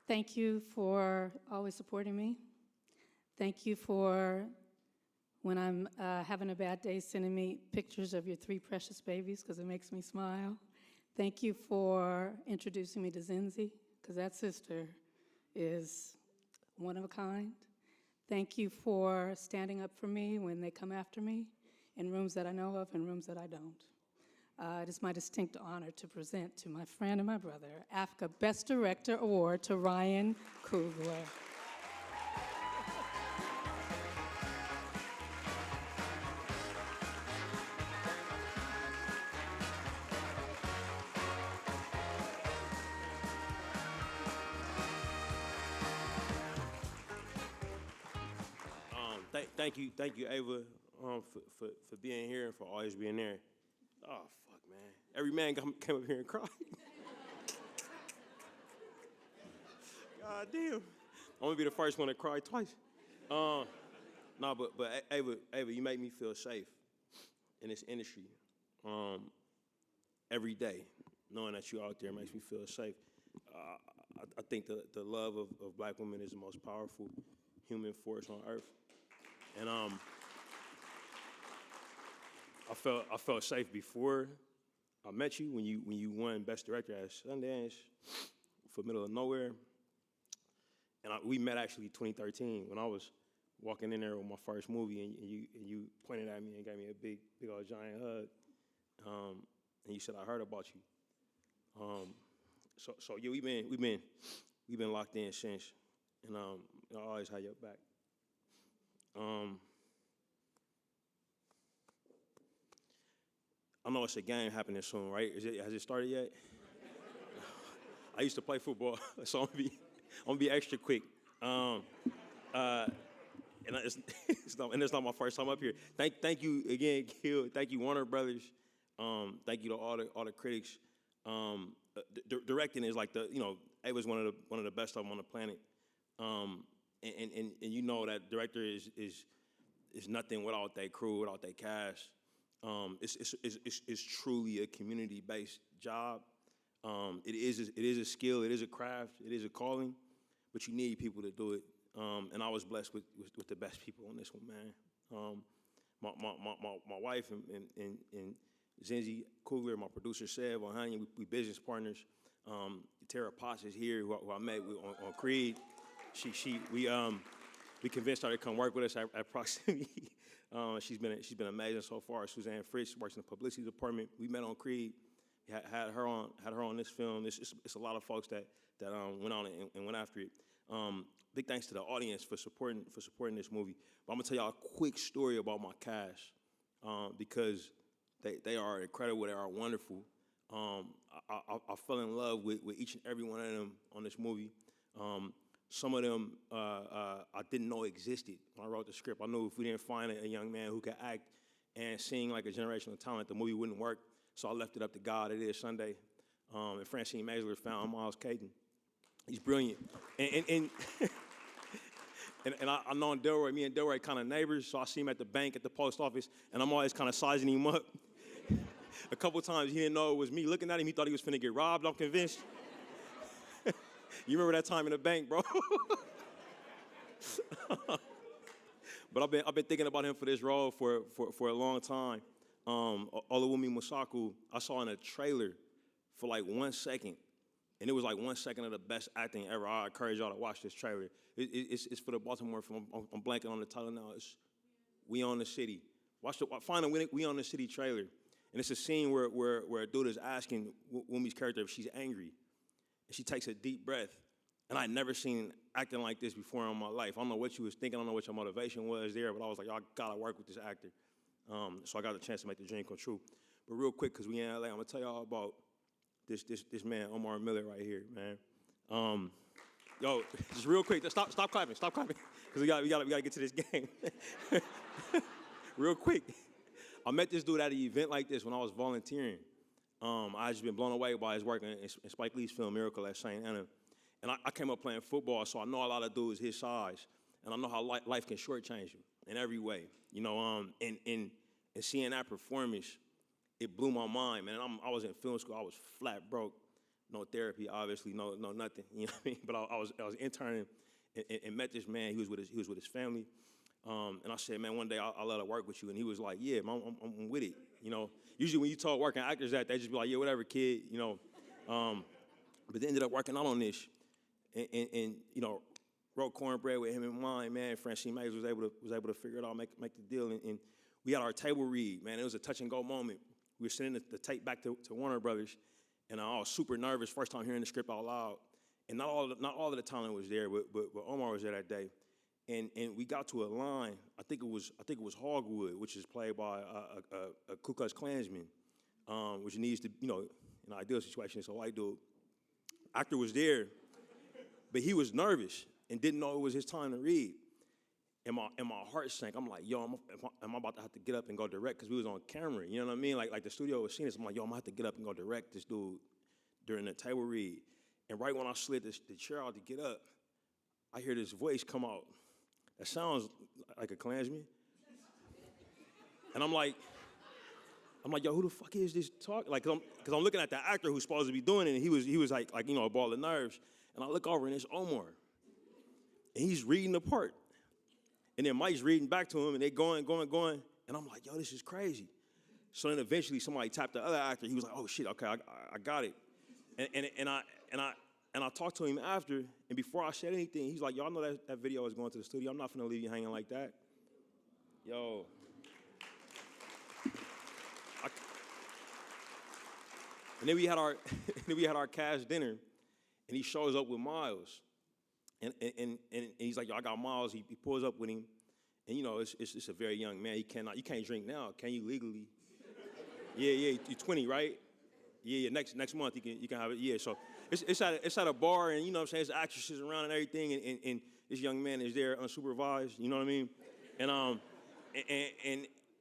Thank you for always supporting me. Thank you for, when I'm having a bad day, sending me pictures of your 3 precious babies, because it makes me smile. Thank you for introducing me to Zinzi, because that sister is one of a kind. Thank you for standing up for me when they come after me, in rooms that I know of and rooms that I don't. It is my distinct honor to present to my friend and my brother, AAFCA Best Director Award to Ryan Coogler. Thank you, Ava, for being here and for always being there. Oh, fuck, man. Every man came up here and cried. God damn. I'm gonna be the first one to cry twice. No, but Ava, you make me feel safe in this industry. Every day, knowing that you're out there makes me feel safe. I think the love of black women is the most powerful human force on earth. And I felt safe before I met you when you won Best Director at Sundance for Middle of Nowhere. And we met actually 2013 when I was walking in there with my first movie, and you pointed at me and gave me a big old giant hug. And you said, I heard about you. So yeah, we've been locked in since, and I always had your back. I know it's a game happening soon, right? Has it started yet? I used to play football, so I'm gonna be extra quick. And it's not my first time up here. Thank you again, Gil. Thank you, Warner Brothers. Thank you to all the critics. Directing is like Ava's one of the best of them on the planet. And you know that director is nothing without their crew, without their cast. It's truly a community-based job. It is a skill, it is a craft, it is a calling, but you need people to do it. And I was blessed with the best people on this one, man. My wife and Zinzi Coogle, my producer Seb, Ohania, we business partners. Tara Potts is here, who I met with on Creed. We convinced her to come work with us at Proximity. She's been amazing so far. Suzanne Fritz works in the publicity department. We met on Creed. Had her on this film. It's a lot of folks that went on and went after it. Big thanks to the audience for supporting this movie. But I'm gonna tell y'all a quick story about my cast because they are incredible. They are wonderful. I fell in love with each and every one of them on this movie. Some of them I didn't know existed when I wrote the script. I knew if we didn't find a young man who could act and sing like a generational talent, the movie wouldn't work. So I left it up to God. It is Sunday. And Francine Maisler found Miles Caden. He's brilliant. And I know Delroy, me and Delroy kind of neighbors, so I see him at the bank, at the post office, and I'm always kind of sizing him up. A couple times he didn't know it was me looking at him. He thought he was finna get robbed, I'm convinced. You remember that time in the bank, bro? But I've been thinking about him for this role for a long time. Oluwumi Musaku, I saw in a trailer for like 1 second, and it was like 1 second of the best acting ever. I encourage y'all to watch this trailer. It's for the Baltimore film. I'm blanking on the title now. It's We Own the City. Find a We Own the City trailer, and it's a scene where a dude is asking Wumi's character if she's angry. And she takes a deep breath. And I'd never seen acting like this before in my life. I don't know what you was thinking. I don't know what your motivation was there, but I was like, y'all gotta work with this actor. So I got the chance to make the dream come true. But real quick, because we in LA, I'm gonna tell y'all about this man, Omar Miller right here, man. Yo, just real quick, stop clapping, because we gotta get to this game. Real quick, I met this dude at an event like this when I was volunteering. I just been blown away by his work in Spike Lee's film Miracle at St. Anna. And I came up playing football, so I know a lot of dudes his size. And I know how life can shortchange you in every way. You know, and seeing that performance, it blew my mind, man. I was in film school, I was flat broke. no therapy, obviously, no nothing. You know what I mean? But I was interning and met this man. He was with his family. And I said, man, one day I'll let her work with you. And he was like, yeah, man, I'm with it. You know, usually when you talk working actors that, they just be like, yeah, whatever, kid. You know, but they ended up working out on this, and you know, wrote Cornbread with him in mind. Man, Francine Mays was able to figure it out, make the deal, and we had our table read. Man, it was a touch and go moment. We were sending the tape back to Warner Brothers, and I was super nervous first time hearing the script out loud. And not all of the talent was there, but Omar was there that day. And we got to a line. I think it was Hogwood, which is played by a Ku Klux Klansman, which needs to, you know, in an ideal situation, it's a white dude. Actor was there, but he was nervous and didn't know it was his time to read. And my heart sank. I'm like, yo, am I about to have to get up and go direct? Because we was on camera, you know what I mean? Like the studio was seeing this. I'm like, yo, I'm going to have to get up and go direct this dude during the table read. And right when I slid the chair out to get up, I hear this voice come out. That sounds like a Klansman. And I'm like, yo, who the fuck is this talking? Like, because I'm looking at the actor who's supposed to be doing it, and he was like you know, a ball of nerves. And I look over, and it's Omar. And he's reading the part. And then Mike's reading back to him, and they going. And I'm like, yo, this is crazy. So then eventually somebody tapped the other actor. He was like, oh, shit, okay, I got it. And I talked to him after, and before I said anything, he's like, y'all know that video is going to the studio. I'm not finna leave you hanging like that. Yo. And then we had our cast dinner, and he shows up with Miles. And he's like, yo, I got Miles. He pulls up with him. And, you know, it's a very young man. You can't drink now, can you, legally? Yeah, you're 20, right? Yeah, next month you can have it. Yeah, so it's at a bar, and you know what I'm saying, there's actresses around and everything, and this young man is there unsupervised, you know what I mean?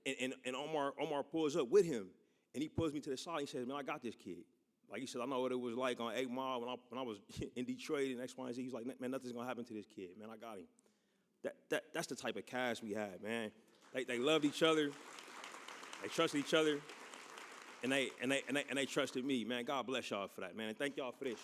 And Omar pulls up with him, and he pulls me to the side. He says, man, I got this kid. Like he said, I know what it was like on 8 Mile when I was in Detroit and X, Y, and Z. He's like, man, nothing's gonna happen to this kid, man. I got him. That's the type of cast we had, man. They loved each other, they trusted each other, and they trusted me, man. God bless y'all for that, man. And thank y'all for this.